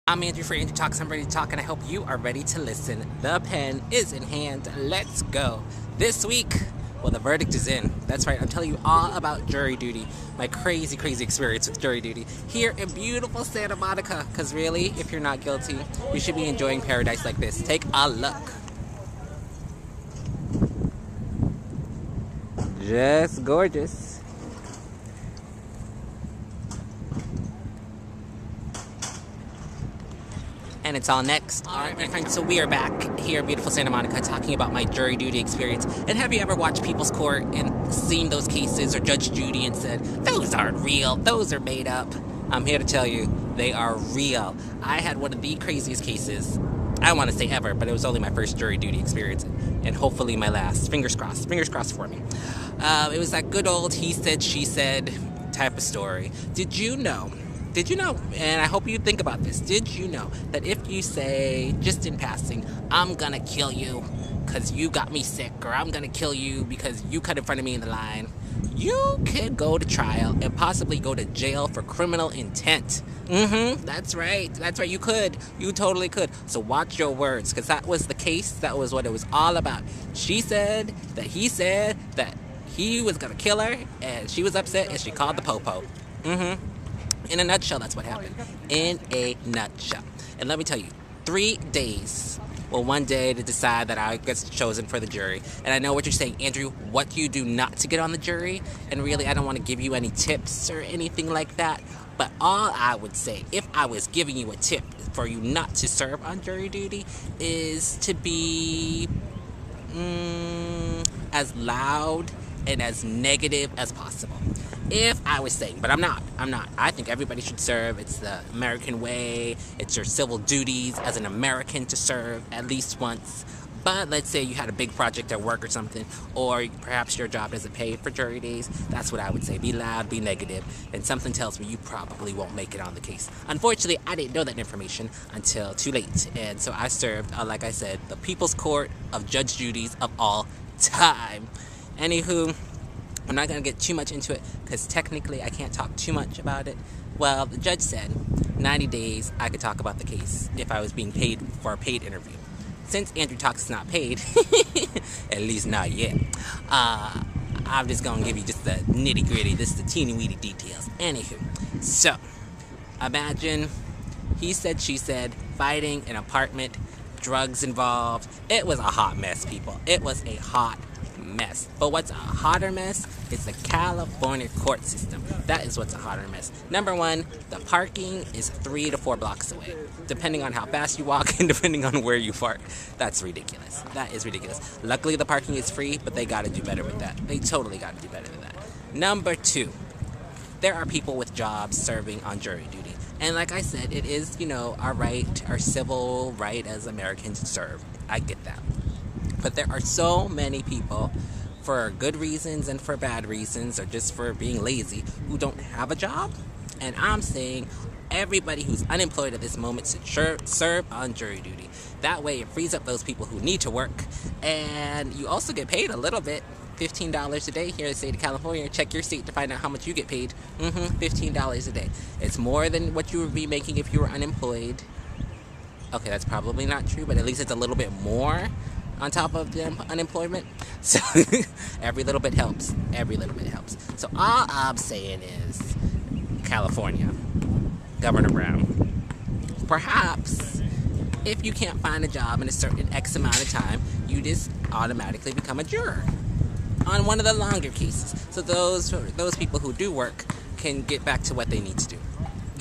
I'm Andrew for Andrew Talks. I'm ready to talk, and I hope you are ready to listen. The pen is in hand. Let's go. This week, well, the verdict is in. That's right. I'm telling you all about jury duty. My crazy experience with jury duty here in beautiful Santa Monica. Because really, if you're not guilty, you should be enjoying paradise like this. Take a look. Just gorgeous. And it's all next. Alright, my friends, so we are back here in beautiful Santa Monica talking about my jury duty experience. And have you ever watched People's Court and seen those cases or Judge Judy and said, those aren't real, those are made up? I'm here to tell you, they are real. I had one of the craziest cases, I want to say ever, but it was only my first jury duty experience. And hopefully my last. Fingers crossed for me. It was that good old he said, she said type of story. Did you know, and I hope you think about this, did you know that if you say, just in passing, I'm gonna kill you because you got me sick, or I'm gonna kill you because you cut in front of me in the line, you could go to trial and possibly go to jail for criminal intent. That's right, you could. You totally could. So watch your words, because that was the case, that was what it was all about. She said that he was gonna kill her, and she was upset, and she called the popo. In a nutshell, that's what happened. In a nutshell. And let me tell you, 3 days. Well, one day to decide that I get chosen for the jury. And I know what you're saying, Andrew, what do you do not to get on the jury? And really, I don't want to give you any tips or anything like that. But all I would say, if I was giving you a tip for you not to serve on jury duty, is to be as loud and as negative as possible. If I was saying, but I'm not. I think everybody should serve. It's the American way. It's your civil duties as an American to serve at least once. But let's say you had a big project at work or something, or perhaps your job doesn't pay for jury days. That's what I would say. Be loud, be negative, and something tells me you probably won't make it on the case. Unfortunately, I didn't know that information until too late, and so I served, like I said, the People's Court of Judge Judy's of all time. Anywho, I'm not going to get too much into it because technically I can't talk too much about it. Well, the judge said 90 days I could talk about the case if I was being paid for a paid interview. Since Andrew Talks is not paid, at least not yet, I'm just going to give you just the nitty gritty, the teeny weeny details. Anywho, so imagine he said, she said, fighting, an apartment, drugs involved. It was a hot mess, people. It was a hot mess. But what's a hotter mess? It's the California court system. That is what's a hotter mess. Number one, the parking is 3 to 4 blocks away, depending on how fast you walk and depending on where you park. That's ridiculous. That is ridiculous. Luckily, the parking is free, but they got to do better with that. They totally got to do better than that. Number two, there are people with jobs serving on jury duty. And like I said, it is, our right, our civil right as Americans to serve. I get that. But there are so many people, for good reasons and for bad reasons, or just for being lazy, who don't have a job. And I'm saying everybody who's unemployed at this moment should serve on jury duty. That way it frees up those people who need to work. And you also get paid a little bit. $15 a day here in the state of California. Check your state to find out how much you get paid. $15 a day. It's more than what you would be making if you were unemployed. Okay, that's probably not true, but at least it's a little bit more on top of the unemployment. So every little bit helps. So all I'm saying is, California, Governor Brown, perhaps if you can't find a job in a certain X amount of time, you just automatically become a juror on one of the longer cases. So those people who do work can get back to what they need to do.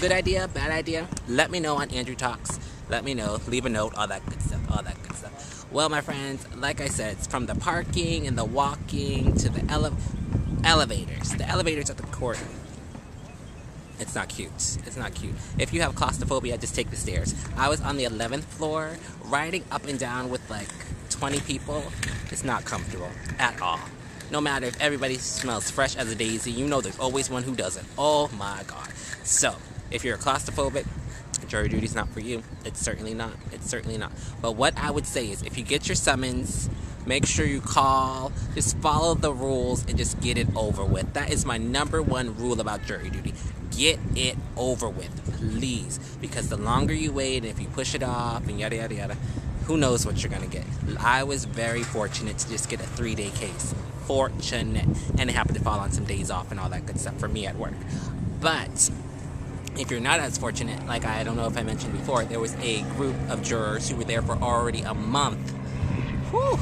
Good idea, bad idea? Let me know on Andrew Talks. Let me know. Leave a note, all that good stuff. Well, my friends, like I said, it's from the parking and the walking to the elevators. The elevators at the court. It's not cute. If you have claustrophobia, just take the stairs. I was on the 11th floor, riding up and down with like 20 people. It's not comfortable at all. No matter if everybody smells fresh as a daisy, there's always one who doesn't. Oh my God. So, if you're a claustrophobic, jury duty's not for you. It's certainly not. But what I would say is, if you get your summons, make sure you call, just follow the rules and just get it over with. That is my number one rule about jury duty. Get it over with, please. Because the longer you wait, if you push it off and yada yada yada, who knows what you're gonna get. I was very fortunate to just get a 3-day case. Fortunate. And it happened to fall on some days off and all that good stuff for me at work. But if you're not as fortunate, like I don't know if I mentioned before, there was a group of jurors who were there for already a month. Whew.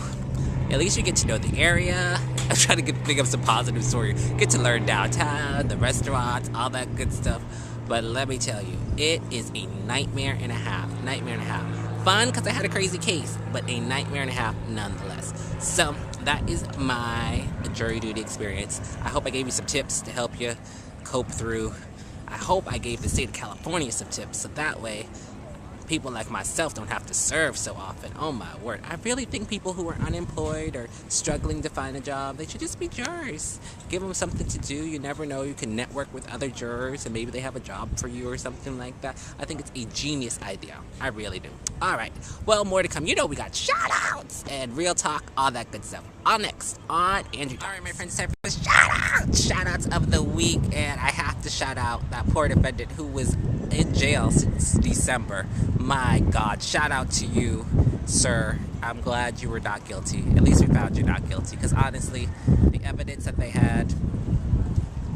At least you get to know the area. I'm trying to think of some positive story. Get to learn downtown, the restaurants, all that good stuff. But let me tell you, it is a nightmare and a half. Nightmare and a half. Fun because I had a crazy case, but a nightmare and a half nonetheless. So that is my jury duty experience. I hope I gave you some tips to help you cope through. I hope I gave the state of California some tips so that way people like myself don't have to serve so often. Oh my word. I really think people who are unemployed or struggling to find a job, they should just be jurors. Give them something to do. You never know. You can network with other jurors and maybe they have a job for you or something like that. I think it's a genius idea. I really do. All right. Well, more to come. You know we got shout outs and real talk, all that good stuff. All next on Andrew. All right, my friends, time for the shout outs. Shout outs of the week. And I have to shout out that poor defendant who was in jail since December. My God, shout out to you, sir. I'm glad you were not guilty. At least we found you not guilty. Because honestly, the evidence that they had,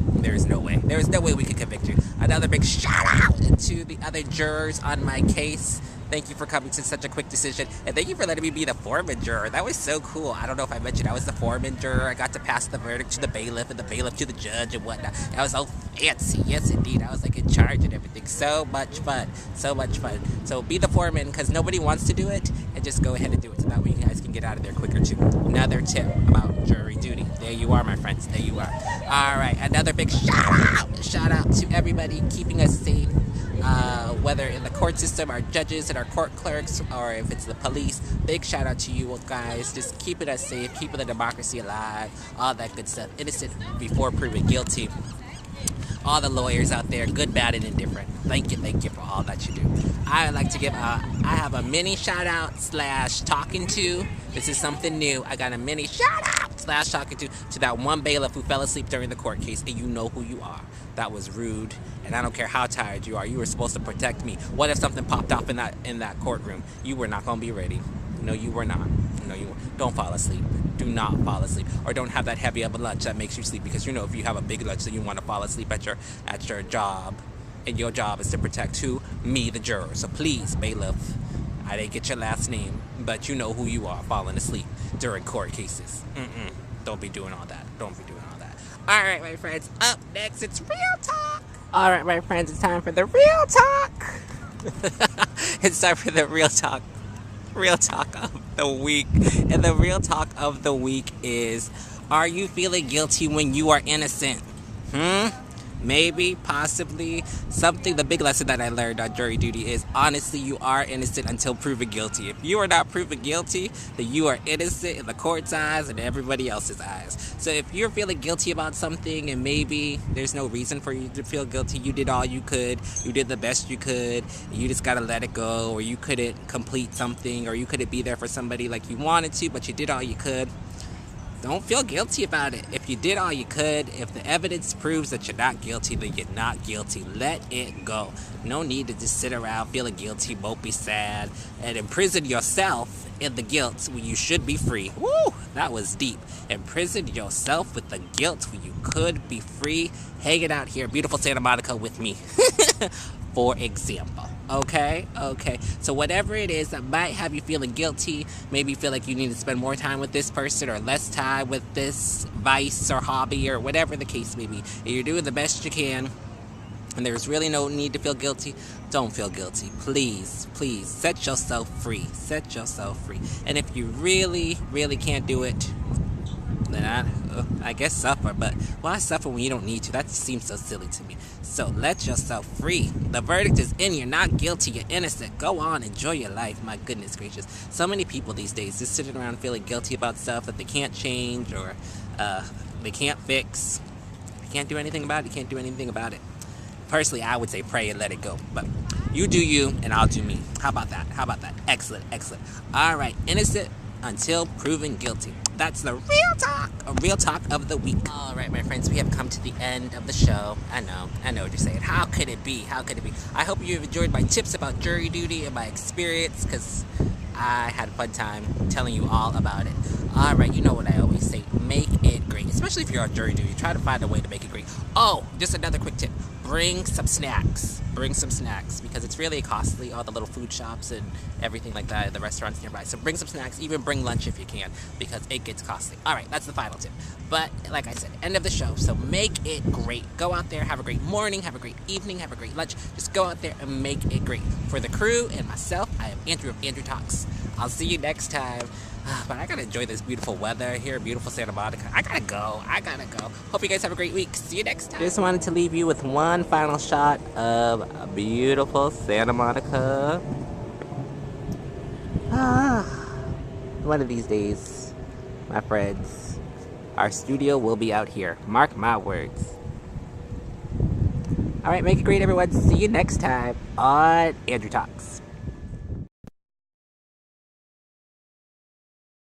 there's no way. There's no way we could convict you. Another big shout out to the other jurors on my case. Thank you for coming to such a quick decision. And thank you for letting me be the foreman juror. That was so cool. I don't know if I mentioned I was the foreman juror. I got to pass the verdict to the bailiff and the bailiff to the judge and whatnot. I was so fancy. Yes, indeed. I was like in charge and everything. So much fun. So much fun. So be the foreman because nobody wants to do it. And just go ahead and do it. So that way you guys can get out of there quicker too. Another tip about jury duty. There you are, my friends. There you are. All right. Another big shout out. Shout out to everybody keeping us safe. Whether in the court system, our judges and our court clerks, or if it's the police, big shout out to you guys. Just keeping us safe, keeping the democracy alive, all that good stuff. Innocent before proven guilty. All the lawyers out there, good, bad, and indifferent. Thank you for all that you do. I would like to give I have a mini shout out / talking to. This is something new. I got a mini shout out / talking to that one bailiff who fell asleep during the court case, and you know who you are. That was rude, and I don't care how tired you are. You were supposed to protect me. What if something popped off in that courtroom? You were not going to be ready. No, you were not. No, you weren't. Don't fall asleep. Do not fall asleep, or don't have that heavy of a lunch that makes you sleep. Because you know if you have a big lunch, then you want to fall asleep at your job, and your job is to protect who? Me, the juror. So please, bailiff, I didn't get your last name, but you know who you are, falling asleep during court cases. Don't be doing all that. Don't be doing all that. All right, my friends. Up next, it's real talk. All right, my friends, it's time for the real talk. It's time for the real talk. Real talk of the week. And the real talk of the week is, are you feeling guilty when you are innocent? Maybe, possibly, something. The big lesson that I learned on jury duty is, honestly, you are innocent until proven guilty. If you are not proven guilty, then you are innocent in the court's eyes and everybody else's eyes. So if you're feeling guilty about something and maybe there's no reason for you to feel guilty, you did all you could, you did the best you could, you just gotta let it go, or you couldn't complete something, or you couldn't be there for somebody like you wanted to, but you did all you could. Don't feel guilty about it. If you did all you could, if the evidence proves that you're not guilty, then you're not guilty. Let it go. No need to just sit around feeling guilty, mopey, sad, and imprison yourself in the guilt when you should be free. Woo! That was deep. Imprison yourself with the guilt when you could be free. Hanging out here, beautiful Santa Monica with me. For example. Okay? So whatever it is that might have you feeling guilty, maybe you feel like you need to spend more time with this person or less time with this vice or hobby or whatever the case may be, and you're doing the best you can, and there's really no need to feel guilty, don't feel guilty. Please, set yourself free. Set yourself free. And if you really, really can't do it, then I guess suffer, but why suffer when you don't need to? That seems so silly to me. So let yourself free. The verdict is in. You're not guilty. You're innocent. Go on. Enjoy your life. My goodness gracious. So many people these days just sitting around feeling guilty about stuff that they can't change or they can't fix. You can't do anything about it. You can't do anything about it. Personally, I would say pray and let it go. But you do you, and I'll do me. How about that? All right. Innocent until proven guilty. That's the real talk, a real talk of the week. All right, my friends, we have come to the end of the show. I know what you're saying. How could it be? How could it be? I hope you've enjoyed my tips about jury duty and my experience, because I had a fun time telling you all about it. All right, you know what I always say, make it great, especially if you're on jury duty. Try to find a way to make it great. Oh, just another quick tip. Bring some snacks. Bring some snacks, because it's really costly, all the little food shops and everything like that, the restaurants nearby. So bring some snacks, even bring lunch if you can, because it gets costly. All right, that's the final tip. But like I said, end of the show, so make it great. Go out there, have a great morning, have a great evening, have a great lunch. Just go out there and make it great. For the crew and myself, I am Andrew of Andrew Talks. I'll see you next time. But I gotta enjoy this beautiful weather here, beautiful Santa Monica. I gotta go. Hope you guys have a great week. See you next time. Just wanted to leave you with one final shot of a beautiful Santa Monica. One of these days, my friends, our studio will be out here. Mark my words. Alright, make it great, everyone. See you next time on Andrew Talks.